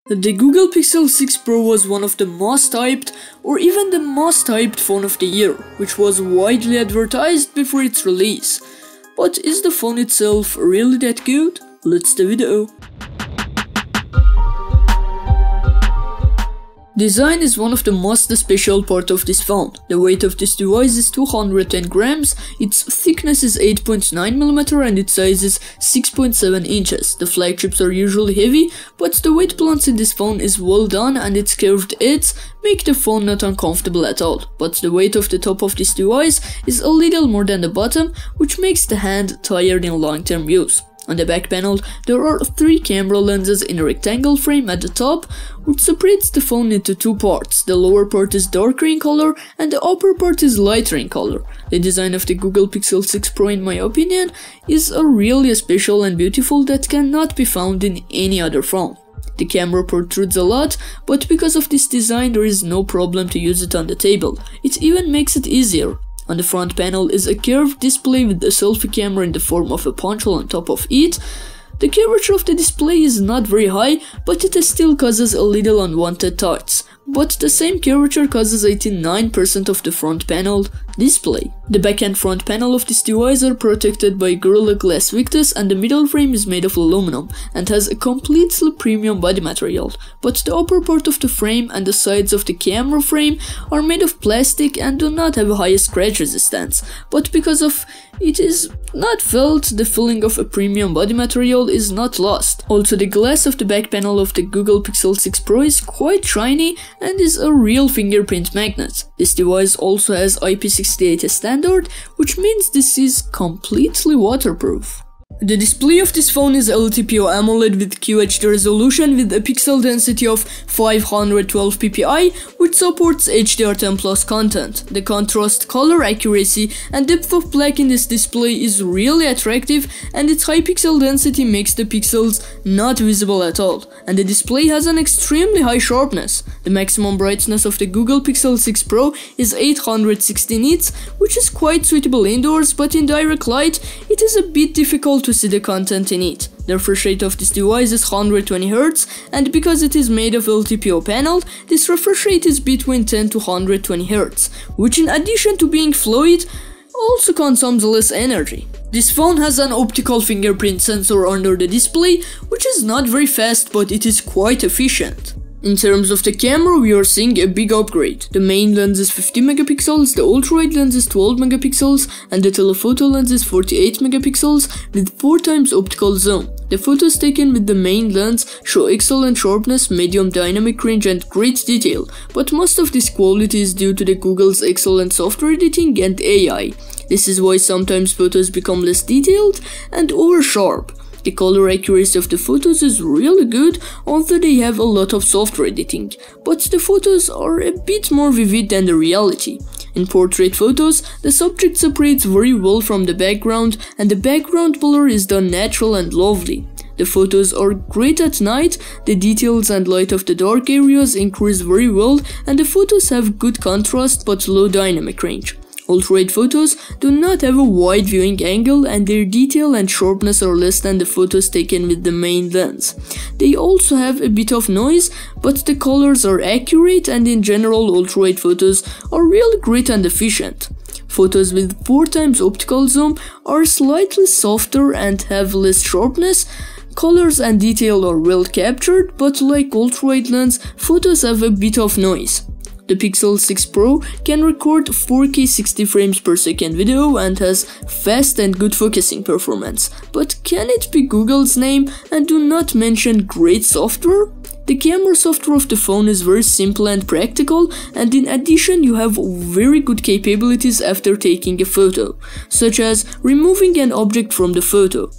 The Google Pixel 6 Pro was one of the most hyped, or even the most hyped phone of the year, which was widely advertised before its release. But is the phone itself really that good? Let's the video. Design is one of the most special part of this phone. The weight of this device is 210 grams, its thickness is 8.9mm and its size is 6.7 inches. The flagships are usually heavy, but the weight balance in this phone is well done and its curved edges make the phone not uncomfortable at all. But the weight of the top of this device is a little more than the bottom, which makes the hand tired in long-term use. On the back panel, there are 3 camera lenses in a rectangle frame at the top, which separates the phone into 2 parts. The lower part is darker in color and the upper part is lighter in color. The design of the Google Pixel 6 Pro, in my opinion, is really special and beautiful that cannot be found in any other phone. The camera protrudes a lot, but because of this design there is no problem to use it on the table. It even makes it easier. On the front panel is a curved display with a selfie camera in the form of a punch hole on top of it. The curvature of the display is not very high, but it still causes a little unwanted thoughts. But the same curvature causes 89% of the front panel display. The back and front panel of this device are protected by Gorilla Glass Victus and the middle frame is made of aluminum and has a completely premium body material. But the upper part of the frame and the sides of the camera frame are made of plastic and do not have a high scratch resistance. But because of it is not felt, the feeling of a premium body material is not lost. Also, the glass of the back panel of the Google Pixel 6 Pro is quite shiny and is a real fingerprint magnet. This device also has IP68 standard, which means this is completely waterproof. The display of this phone is LTPO AMOLED with QHD resolution with a pixel density of 512 ppi, which supports HDR10+ content. The contrast, color accuracy and depth of black in this display is really attractive and its high pixel density makes the pixels not visible at all. And the display has an extremely high sharpness. The maximum brightness of the Google Pixel 6 Pro is 860 nits, which is quite suitable indoors, but in direct light it is a bit difficult to see the content in it. The refresh rate of this device is 120Hz, and because it is made of LTPO panel, this refresh rate is between 10 to 120Hz, which in addition to being fluid, also consumes less energy. This phone has an optical fingerprint sensor under the display, which is not very fast, but it is quite efficient. In terms of the camera, we are seeing a big upgrade. The main lens is 50 megapixels, the ultra-wide lens is 12 megapixels, and the telephoto lens is 48 megapixels with 4 times optical zoom. The photos taken with the main lens show excellent sharpness, medium dynamic range and great detail, but most of this quality is due to the Google's excellent software editing and AI. This is why sometimes photos become less detailed and over sharp. The color accuracy of the photos is really good, although they have a lot of software editing, but the photos are a bit more vivid than the reality. In portrait photos, the subject separates very well from the background and the background blur is done natural and lovely. The photos are great at night, the details and light of the dark areas increase very well and the photos have good contrast but low dynamic range. Ultra-wide photos do not have a wide viewing angle and their detail and sharpness are less than the photos taken with the main lens. They also have a bit of noise, but the colors are accurate and in general ultra-wide photos are really great and efficient. Photos with 4 times optical zoom are slightly softer and have less sharpness. Colors and detail are well captured, but like ultra-wide lens, photos have a bit of noise. The Pixel 6 Pro can record 4K 60 frames per second video and has fast and good focusing performance. But can it be Google's name and do not mention great software? The camera software of the phone is very simple and practical, and in addition you have very good capabilities after taking a photo, such as removing an object from the photo.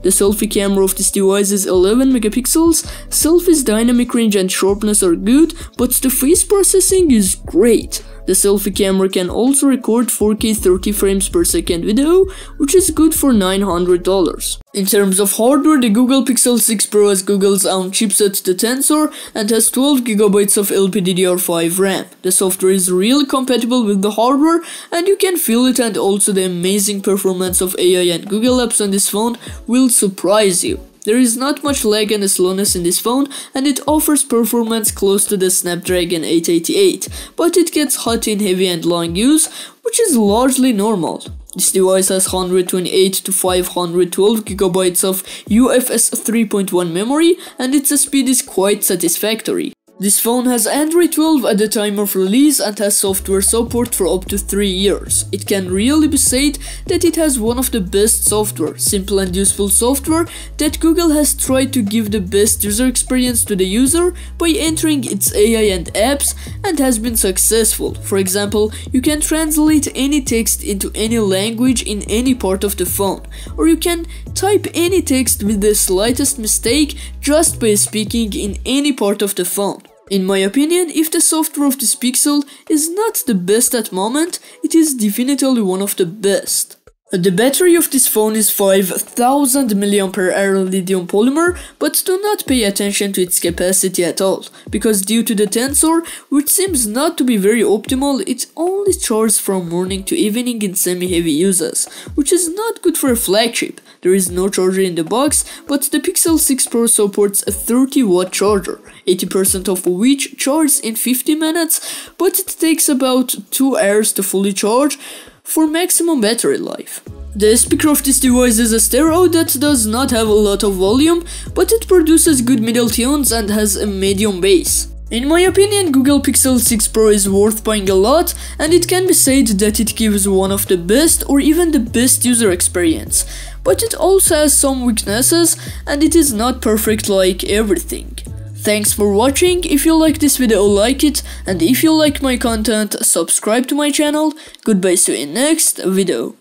The selfie camera of this device is 11 megapixels, selfie's dynamic range and sharpness are good, but the face processing is great. The selfie camera can also record 4K 30 frames per second video, which is good for $900. In terms of hardware, the Google Pixel 6 Pro has Google's own chipset, the Tensor, and has 12GB of LPDDR5 RAM. The software is really compatible with the hardware, and you can feel it, and also the amazing performance of AI and Google apps on this phone will surprise you. There is not much lag and slowness in this phone, and it offers performance close to the Snapdragon 888, but it gets hot in heavy and long use, which is largely normal. This device has 128 to 512 GB of UFS 3.1 memory, and its speed is quite satisfactory. This phone has Android 12 at the time of release and has software support for up to 3 years. It can really be said that it has one of the best software, simple and useful software, that Google has tried to give the best user experience to the user by entering its AI and apps, and has been successful. For example, you can translate any text into any language in any part of the phone, or you can type any text with the slightest mistake just by speaking in any part of the phone. In my opinion, if the software of this Pixel is not the best at moment, it is definitely one of the best. The battery of this phone is 5000 mAh lithium polymer, but do not pay attention to its capacity at all, because due to the tensor, which seems not to be very optimal, it only charges from morning to evening in semi-heavy uses, which is not good for a flagship. There is no charger in the box, but the Pixel 6 Pro supports a 30-watt charger, 80% of which charges in 50 minutes, but it takes about 2 hours to fully charge for maximum battery life. The speaker of this device is a stereo that does not have a lot of volume, but it produces good middle tones and has a medium bass. In my opinion, Google Pixel 6 Pro is worth buying a lot, and it can be said that it gives one of the best or even the best user experience. But it also has some weaknesses, and it is not perfect like everything. Thanks for watching. If you like this video, like it, and if you like my content, subscribe to my channel. Goodbye, see you in next video.